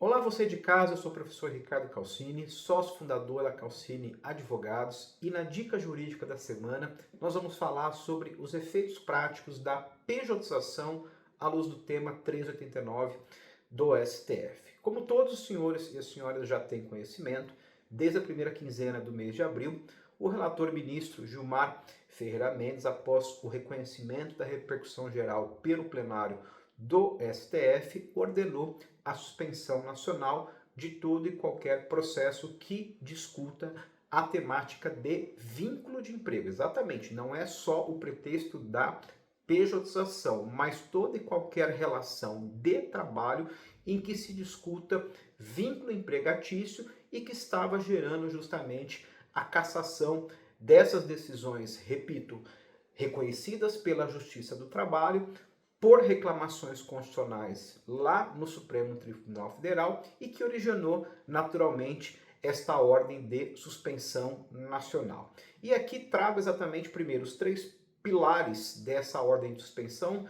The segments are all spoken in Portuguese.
Olá, você de casa, eu sou o professor Ricardo Calcini, sócio fundador da Calcini Advogados, e na dica jurídica da semana nós vamos falar sobre os efeitos práticos da pejotização à luz do tema 389 do STF. Como todos os senhores e as senhoras já têm conhecimento, desde a primeira quinzena do mês de abril, o relator ministro Gilmar Ferreira Mendes, após o reconhecimento da repercussão geral pelo plenário do STF, ordenou a suspensão nacional de todo e qualquer processo que discuta a temática de vínculo de emprego. Exatamente, não é só o pretexto da pejotização, mas toda e qualquer relação de trabalho em que se discuta vínculo empregatício e que estava gerando justamente a cassação dessas decisões, repito, reconhecidas pela Justiça do Trabalho, por reclamações constitucionais lá no Supremo Tribunal Federal e que originou naturalmente esta ordem de suspensão nacional. E aqui trago exatamente primeiro os três pilares dessa ordem de suspensão.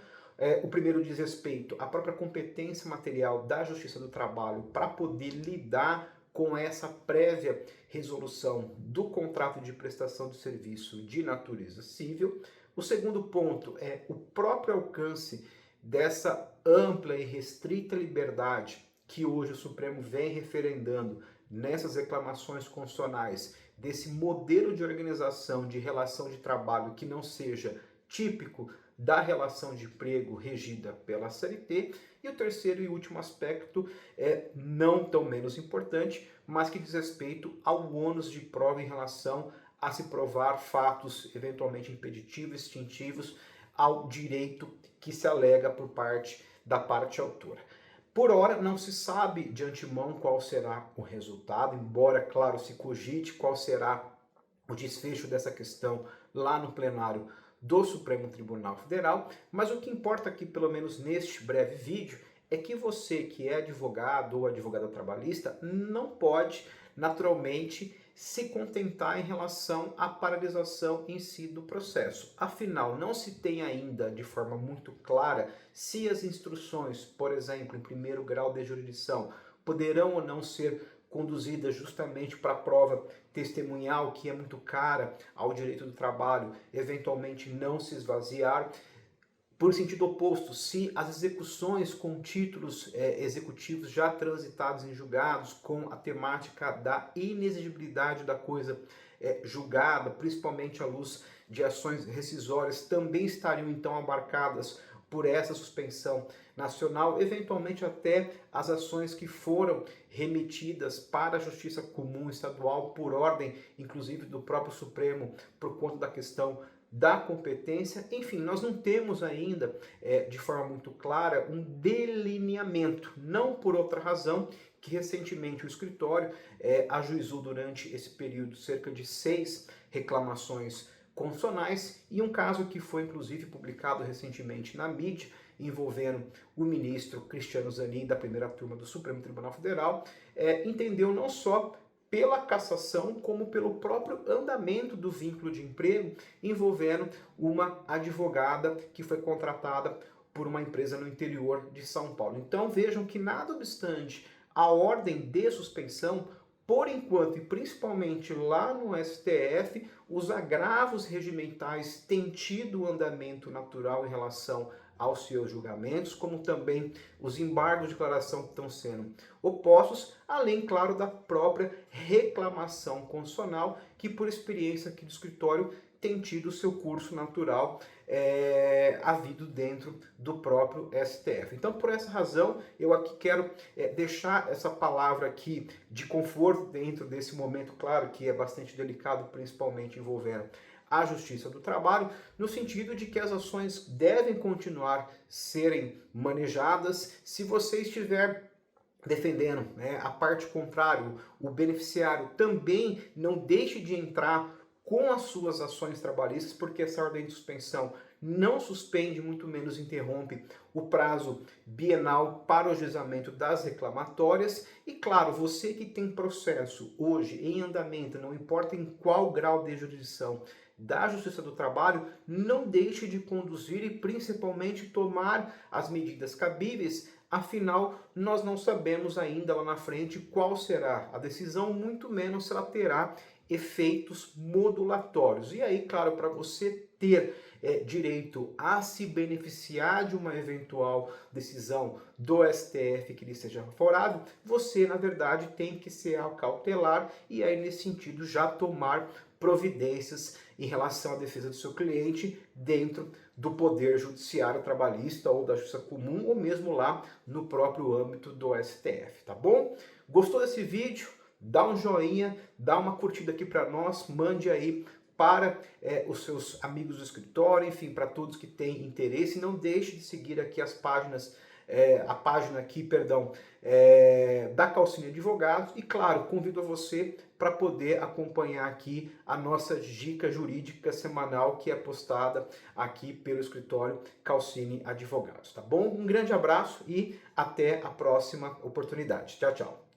O primeiro diz respeito à própria competência material da Justiça do Trabalho para poder lidar com essa prévia resolução do contrato de prestação de serviço de natureza civil. O segundo ponto é o próprio alcance dessa ampla e restrita liberdade que hoje o Supremo vem referendando nessas reclamações constitucionais, desse modelo de organização de relação de trabalho que não seja típico da relação de emprego regida pela CLT. E o terceiro e último aspecto é não tão menos importante, mas que diz respeito ao ônus de prova em relação a se provar fatos eventualmente impeditivos, extintivos ao direito que se alega por parte da parte autora. Por ora, não se sabe de antemão qual será o resultado, embora, claro, se cogite qual será o desfecho dessa questão lá no plenário do Supremo Tribunal Federal, mas o que importa aqui, pelo menos neste breve vídeo, é que você que é advogado ou advogada trabalhista não pode, naturalmente, se contentar em relação à paralisação em si do processo. Afinal, não se tem ainda de forma muito clara se as instruções, por exemplo, em primeiro grau de jurisdição, poderão ou não ser conduzidas justamente para a prova testemunhal, que é muito cara ao direito do trabalho, eventualmente não se esvaziar. Por sentido oposto, se as execuções com títulos executivos já transitados em julgados, com a temática da inexigibilidade da coisa julgada, principalmente à luz de ações rescisórias, também estariam então abarcadas por essa suspensão nacional, eventualmente até as ações que foram remetidas para a Justiça Comum Estadual por ordem, inclusive do próprio Supremo, por conta da questão da competência. Enfim, nós não temos ainda, de forma muito clara, um delineamento, não por outra razão que recentemente o escritório ajuizou durante esse período cerca de 6 reclamações constitucionais e um caso que foi inclusive publicado recentemente na mídia, envolvendo o ministro Cristiano Zanin, da primeira turma do Supremo Tribunal Federal, entendeu não só pela cassação, como pelo próprio andamento do vínculo de emprego, envolvendo uma advogada que foi contratada por uma empresa no interior de São Paulo. Então vejam que, nada obstante a ordem de suspensão, por enquanto, e principalmente lá no STF, os agravos regimentais têm tido andamento natural em relação aos seus julgamentos, como também os embargos de declaração que estão sendo opostos, além, claro, da própria reclamação constitucional, que por experiência aqui do escritório tem tido o seu curso natural havido dentro do próprio STF. Então, por essa razão, eu aqui quero deixar essa palavra aqui de conforto dentro desse momento, claro, que é bastante delicado, principalmente envolvendo a Justiça do Trabalho, no sentido de que as ações devem continuar serem manejadas. Se você estiver defendendo a parte contrária, o beneficiário, também não deixe de entrar com as suas ações trabalhistas, porque essa ordem de suspensão não suspende, muito menos interrompe o prazo bienal para o ajuizamento das reclamatórias. E claro, você que tem processo hoje em andamento, não importa em qual grau de jurisdição da Justiça do Trabalho, não deixe de conduzir e principalmente tomar as medidas cabíveis Afinal, nós não sabemos ainda lá na frente qual será a decisão, muito menos se ela terá efeitos modulatórios. E aí, claro, para você ter direito a se beneficiar de uma eventual decisão do STF que lhe seja favorável, você, na verdade, tem que ser cautelar e aí, nesse sentido, já tomar providências em relação à defesa do seu cliente dentro do Poder Judiciário Trabalhista ou da Justiça Comum ou mesmo lá no próprio âmbito do STF, tá bom? Gostou desse vídeo? Dá um joinha, dá uma curtida aqui para nós, mande aí para os seus amigos do escritório, enfim, para todos que têm interesse. Não deixe de seguir aqui as páginas, a página aqui, perdão, da Calcine Advogados. E claro, convido você para poder acompanhar aqui a nossa dica jurídica semanal que é postada aqui pelo escritório Calcine Advogados, tá bom? Um grande abraço e até a próxima oportunidade. Tchau, tchau.